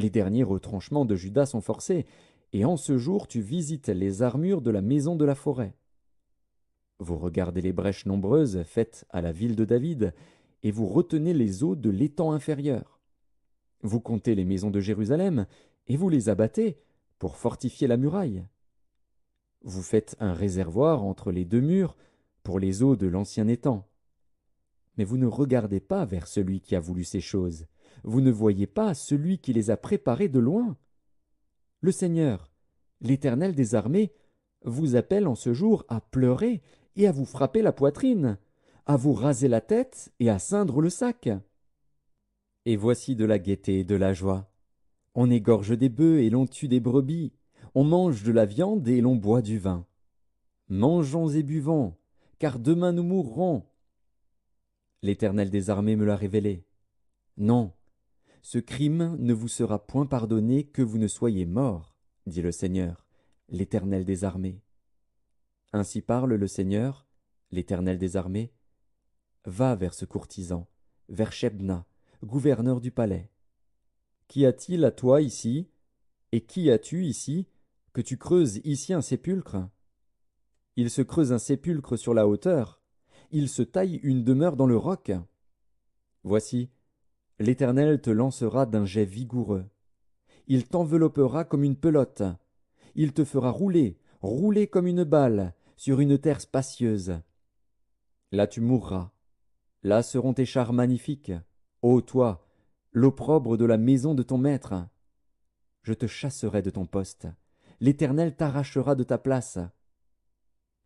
les derniers retranchements de Juda sont forcés, et en ce jour tu visites les armures de la maison de la forêt. Vous regardez les brèches nombreuses faites à la ville de David, et vous retenez les eaux de l'étang inférieur. Vous comptez les maisons de Jérusalem, et vous les abattez pour fortifier la muraille. Vous faites un réservoir entre les deux murs pour les eaux de l'ancien étang. Mais vous ne regardez pas vers celui qui a voulu ces choses. Vous ne voyez pas celui qui les a préparées de loin. Le Seigneur, l'Éternel des armées, vous appelle en ce jour à pleurer et à vous frapper la poitrine, à vous raser la tête et à ceindre le sac. Et voici de la gaieté et de la joie. On égorge des bœufs et l'on tue des brebis. On mange de la viande et l'on boit du vin. Mangeons et buvons, car demain nous mourrons. L'Éternel des armées me l'a révélé. Non, ce crime ne vous sera point pardonné que vous ne soyez morts, dit le Seigneur, l'Éternel des armées. Ainsi parle le Seigneur, l'Éternel des armées. Va vers ce courtisan, vers Shebna, gouverneur du palais. Qu'y a-t-il à toi ici, et qui as-tu ici, que tu creuses ici un sépulcre? Il se creuse un sépulcre sur la hauteur, il se taille une demeure dans le roc. Voici, l'Éternel te lancera d'un jet vigoureux. Il t'enveloppera comme une pelote. Il te fera rouler, rouler comme une balle, sur une terre spacieuse. Là tu mourras. Là seront tes chars magnifiques. Ô toi, l'opprobre de la maison de ton maître. Je te chasserai de ton poste. L'Éternel t'arrachera de ta place.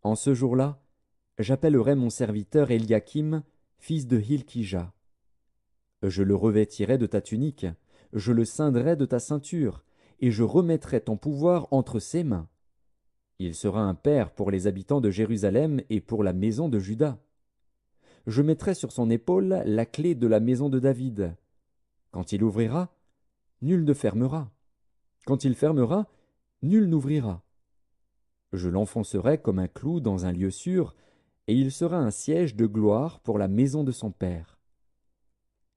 En ce jour-là, j'appellerai mon serviteur Eliakim, fils de Hilkija. Je le revêtirai de ta tunique, je le ceindrai de ta ceinture, et je remettrai ton pouvoir entre ses mains. Il sera un père pour les habitants de Jérusalem et pour la maison de Juda. Je mettrai sur son épaule la clé de la maison de David. Quand il ouvrira, nul ne fermera. Quand il fermera, nul n'ouvrira. Je l'enfoncerai comme un clou dans un lieu sûr, et il sera un siège de gloire pour la maison de son père.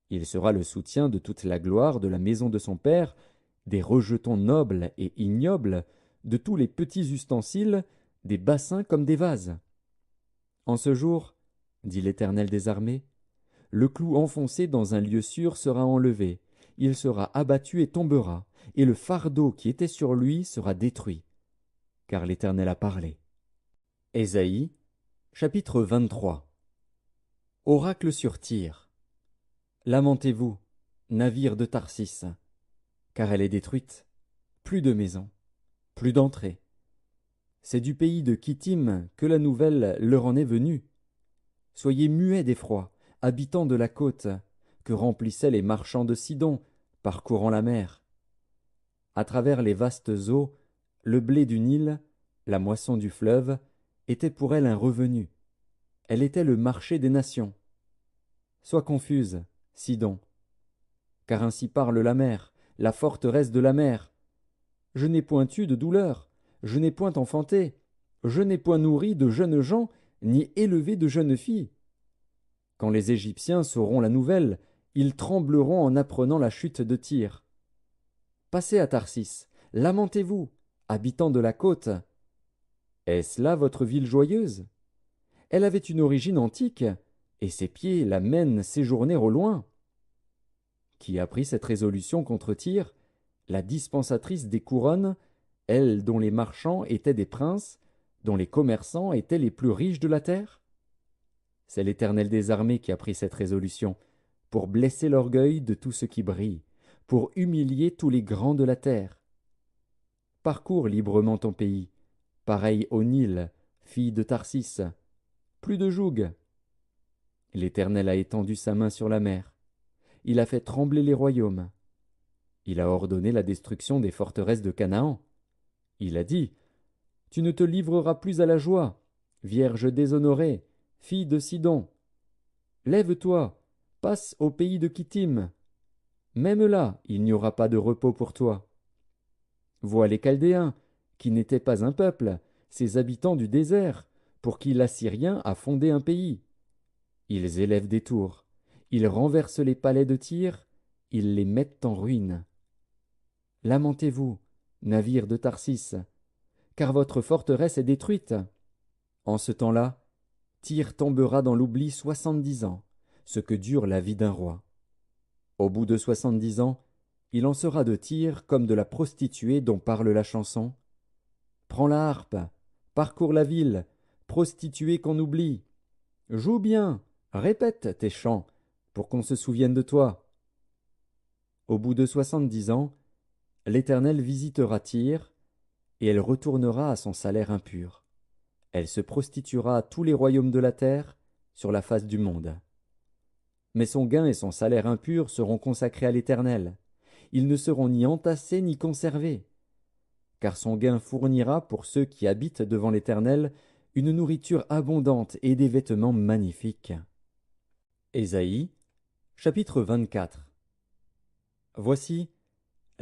Il sera le soutien de toute la gloire de la maison de son père, des rejetons nobles et ignobles, de tous les petits ustensiles, des bassins comme des vases. En ce jour, dit l'Éternel des armées, le clou enfoncé dans un lieu sûr sera enlevé, il sera abattu et tombera, et le fardeau qui était sur lui sera détruit. Car l'Éternel a parlé. Ésaïe, chapitre 23. Oracle sur Tyr. Lamentez-vous, navire de Tarsis, car elle est détruite. Plus de maisons, plus d'entrées. C'est du pays de Kittim que la nouvelle leur en est venue. Soyez muets d'effroi, habitants de la côte, que remplissaient les marchands de Sidon, parcourant la mer. À travers les vastes eaux, le blé du Nil, la moisson du fleuve, était pour elle un revenu. Elle était le marché des nations. Sois confuse, Sidon, car ainsi parle la mer, la forteresse de la mer. Je n'ai point eu de douleur, je n'ai point enfanté, je n'ai point nourri de jeunes gens, ni élevé de jeunes filles. Quand les Égyptiens sauront la nouvelle, ils trembleront en apprenant la chute de Tyr. Passez à Tarsis, lamentez-vous, habitants de la côte. Est-ce là votre ville joyeuse? Elle avait une origine antique, et ses pieds la mènent séjourner au loin. Qui a pris cette résolution contre Tyr, la dispensatrice des couronnes, elle dont les marchands étaient des princes, dont les commerçants étaient les plus riches de la terre? C'est l'Éternel des armées qui a pris cette résolution, pour blesser l'orgueil de tout ce qui brille, pour humilier tous les grands de la terre. Parcours librement ton pays, pareil au Nil, fille de Tarsis. Plus de joug. L'Éternel a étendu sa main sur la mer. Il a fait trembler les royaumes. Il a ordonné la destruction des forteresses de Canaan. Il a dit, « Tu ne te livreras plus à la joie, vierge déshonorée, fille de Sidon. Lève-toi, passe au pays de Kittim. Même là, il n'y aura pas de repos pour toi. Vois les Chaldéens, qui n'étaient pas un peuple, ces habitants du désert, pour qui l'Assyrien a fondé un pays. Ils élèvent des tours, ils renversent les palais de Tyr, ils les mettent en ruine. Lamentez-vous, navires de Tarsis, car votre forteresse est détruite. En ce temps-là, Tyr tombera dans l'oubli 70 ans, ce que dure la vie d'un roi. Au bout de 70 ans, il en sera de Tyr comme de la prostituée dont parle la chanson. Prends la harpe, parcours la ville, prostituée qu'on oublie. Joue bien, répète tes chants, pour qu'on se souvienne de toi. Au bout de 70 ans, l'Éternel visitera Tyr, et elle retournera à son salaire impur. Elle se prostituera à tous les royaumes de la terre, sur la face du monde. Mais son gain et son salaire impur seront consacrés à l'Éternel. Ils ne seront ni entassés ni conservés. Car son gain fournira pour ceux qui habitent devant l'Éternel une nourriture abondante et des vêtements magnifiques. Ésaïe, chapitre 24. Voici,